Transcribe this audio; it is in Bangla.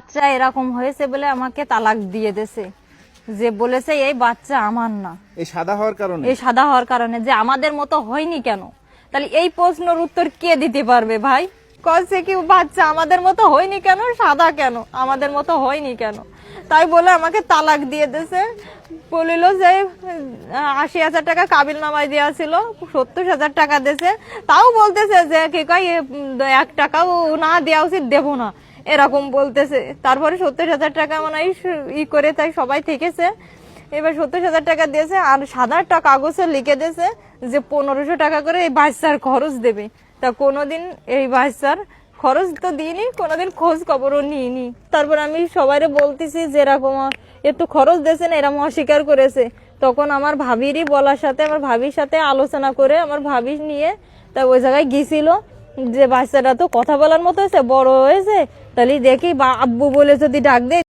বাচ্চা এরকম হয়েছে বলে আমাকে তালাক দিয়ে দিয়েছে, যে বলেছে এই বাচ্চা আমার না। এই সাদা হওয়ার কারণে? এই সাদা হওয়ার কারণে, যে আমাদের মতো হয়নি কেন? তাহলে এই প্রশ্নের উত্তর কে দিতে পারবে ভাই? কছে কি বাচ্চা আমাদের মতো হয়নি কেন, সাদা কেন, আমাদের মতো হয়নি কেন, তাই বলে আমাকে তালাক দিয়ে দিয়েছে। বলিল যে ৮০,০০০ টাকা কাবিল নামায় দেওয়া ছিল, ৭০,০০০ টাকা দিয়েছে, তাও বলতেছে যে কি কয় ১ টাকাও না দেওয়া উচিত, দেবো না, এরকম বলতেছে। তারপরে ৭০,০০০ টাকা মানে ই করে তাই সবাই থেকেছে। এবার ৭০,০০০ টাকা দিয়েছে, আর সাদা একটা কাগজে লিখে দিয়েছে যে ১৫০০ টাকা করে এই বাচ্চার খরচ দেবে। তা কোনোদিন এই বাচ্চার খরচ তো দিইনি, কোনোদিন খোঁজ খবরও নিইনি। তারপর আমি সবাইরে বলতেছি যে এরকম একটু খরচ দিয়েছে না, এরকম অস্বীকার করেছে। তখন আমার ভাবিরই বলার সাথে, আমার ভাবির সাথে আলোচনা করে আমার ভাবি নিয়ে তা ওই জায়গায় গিয়েছিল, যে বাচ্চাটা তো কথা বলার মতো হয়েছে, বড় হয়েছে, তাহলে দেখি বা আব্বু বলে যদি ডাক দেয়